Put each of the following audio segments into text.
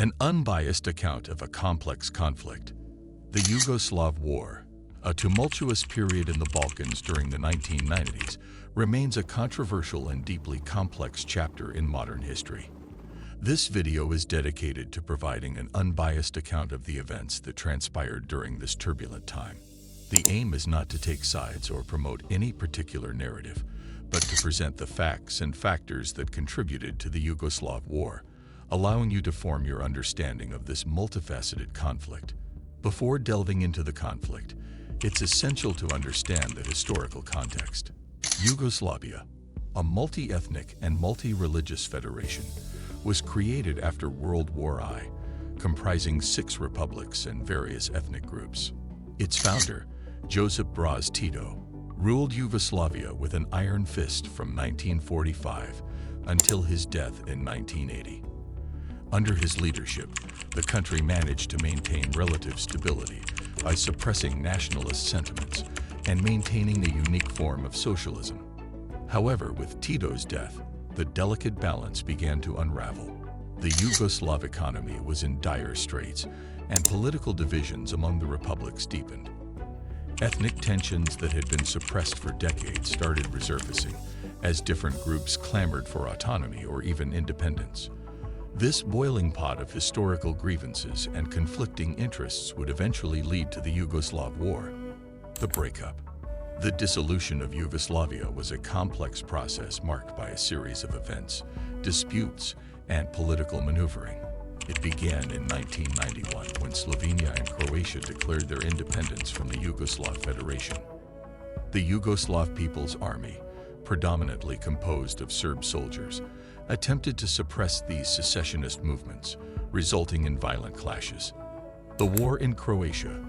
An unbiased account of a complex conflict. The Yugoslav War, a tumultuous period in the Balkans during the 1990s, remains a controversial and deeply complex chapter in modern history. This video is dedicated to providing an unbiased account of the events that transpired during this turbulent time. The aim is not to take sides or promote any particular narrative, but to present the facts and factors that contributed to the Yugoslav War, allowing you to form your understanding of this multifaceted conflict. Before delving into the conflict, it's essential to understand the historical context. Yugoslavia, a multi-ethnic and multi-religious federation, was created after World War I, comprising 6 republics and various ethnic groups. Its founder, Josip Broz Tito, ruled Yugoslavia with an iron fist from 1945 until his death in 1980. Under his leadership, the country managed to maintain relative stability by suppressing nationalist sentiments and maintaining a unique form of socialism. However, with Tito's death, the delicate balance began to unravel. The Yugoslav economy was in dire straits, and political divisions among the republics deepened. Ethnic tensions that had been suppressed for decades started resurfacing as different groups clamored for autonomy or even independence. This boiling pot of historical grievances and conflicting interests would eventually lead to the Yugoslav War. The breakup. The dissolution of Yugoslavia was a complex process marked by a series of events, disputes, and political maneuvering. It began in 1991 when Slovenia and Croatia declared their independence from the Yugoslav Federation. The Yugoslav People's Army, predominantly composed of Serb soldiers, attempted to suppress these secessionist movements, resulting in violent clashes. The War in Croatia.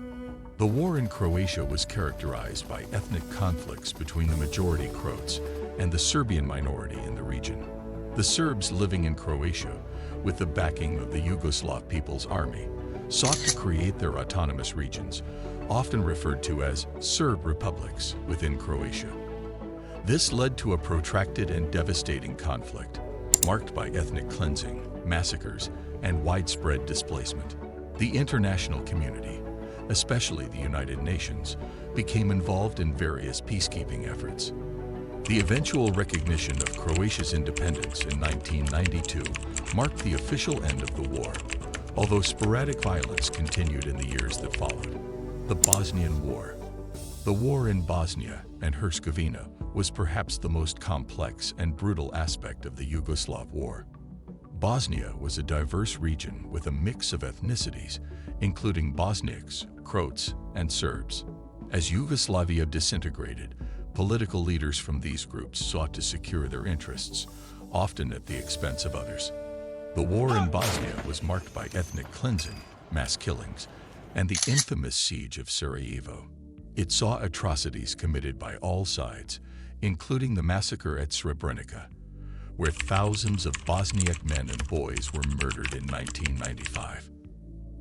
The war in Croatia was characterized by ethnic conflicts between the majority Croats and the Serbian minority in the region. The Serbs living in Croatia, with the backing of the Yugoslav People's Army, sought to create their autonomous regions, often referred to as Serb republics, within Croatia. This led to a protracted and devastating conflict, marked by ethnic cleansing, massacres, and widespread displacement. The international community, especially the United Nations, became involved in various peacekeeping efforts. The eventual recognition of Croatia's independence in 1992 marked the official end of the war, although sporadic violence continued in the years that followed. The Bosnian War. The war in Bosnia and Herzegovina was perhaps the most complex and brutal aspect of the Yugoslav War. Bosnia was a diverse region with a mix of ethnicities, including Bosniaks, Croats, and Serbs. As Yugoslavia disintegrated, political leaders from these groups sought to secure their interests, often at the expense of others. The war in Bosnia was marked by ethnic cleansing, mass killings, and the infamous siege of Sarajevo. It saw atrocities committed by all sides, including the massacre at Srebrenica, where thousands of Bosniak men and boys were murdered in 1995.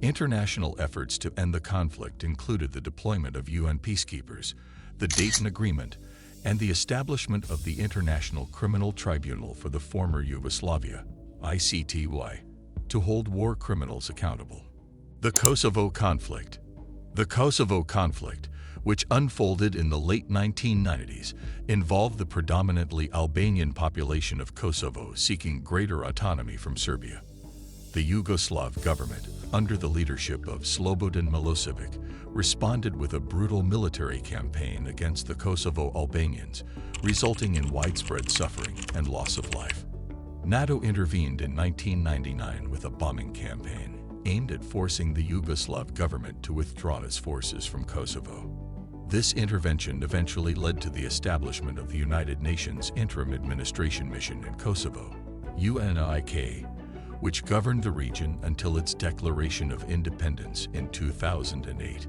International efforts to end the conflict included the deployment of UN peacekeepers, the Dayton Agreement, and the establishment of the International Criminal Tribunal for the former Yugoslavia, ICTY, to hold war criminals accountable. The Kosovo Conflict. The Kosovo Conflict, which unfolded in the late 1990s, involved the predominantly Albanian population of Kosovo seeking greater autonomy from Serbia. The Yugoslav government, under the leadership of Slobodan Milosevic, responded with a brutal military campaign against the Kosovo Albanians, resulting in widespread suffering and loss of life. NATO intervened in 1999 with a bombing campaign aimed at forcing the Yugoslav government to withdraw its forces from Kosovo. This intervention eventually led to the establishment of the United Nations Interim Administration Mission in Kosovo, UNIK, which governed the region until its declaration of independence in 2008.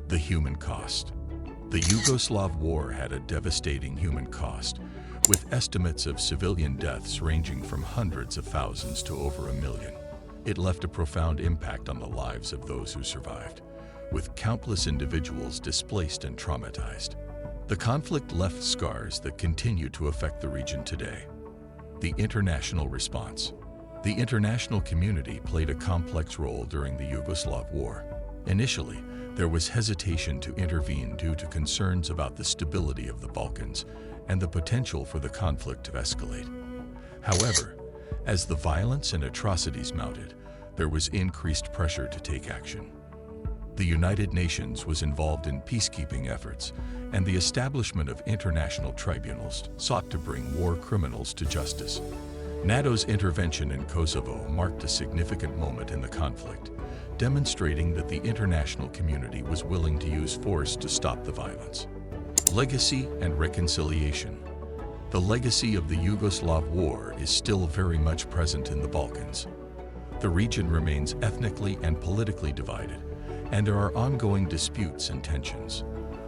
The human cost. The Yugoslav War had a devastating human cost, with estimates of civilian deaths ranging from hundreds of thousands to over 1 million. It left a profound impact on the lives of those who survived, with countless individuals displaced and traumatized. The conflict left scars that continue to affect the region today. The international response. The international community played a complex role during the Yugoslav War. Initially, there was hesitation to intervene due to concerns about the stability of the Balkans and the potential for the conflict to escalate. However, as the violence and atrocities mounted, there was increased pressure to take action. The United Nations was involved in peacekeeping efforts, and the establishment of international tribunals sought to bring war criminals to justice. NATO's intervention in Kosovo marked a significant moment in the conflict, demonstrating that the international community was willing to use force to stop the violence. Legacy and reconciliation. The legacy of the Yugoslav War is still very much present in the Balkans. The region remains ethnically and politically divided, and there are ongoing disputes and tensions.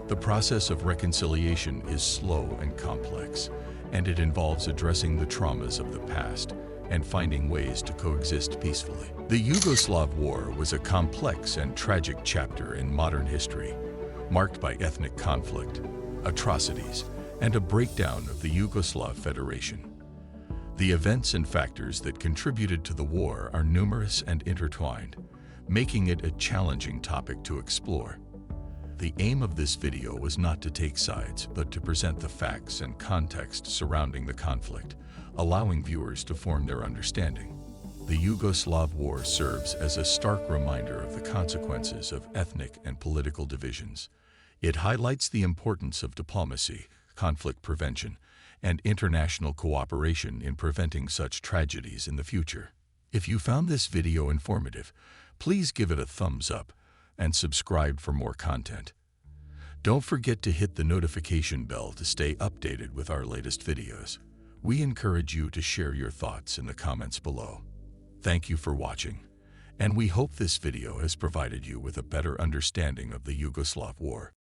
The process of reconciliation is slow and complex, and it involves addressing the traumas of the past and finding ways to coexist peacefully. The Yugoslav War was a complex and tragic chapter in modern history, marked by ethnic conflict, atrocities, and a breakdown of the Yugoslav Federation. The events and factors that contributed to the war are numerous and intertwined, making it a challenging topic to explore. The aim of this video was not to take sides, but to present the facts and context surrounding the conflict, allowing viewers to form their understanding. The Yugoslav War serves as a stark reminder of the consequences of ethnic and political divisions. It highlights the importance of diplomacy, conflict prevention, and international cooperation in preventing such tragedies in the future. If you found this video informative, please give it a thumbs up and subscribe for more content. Don't forget to hit the notification bell to stay updated with our latest videos. We encourage you to share your thoughts in the comments below. Thank you for watching, and we hope this video has provided you with a better understanding of the Yugoslav War.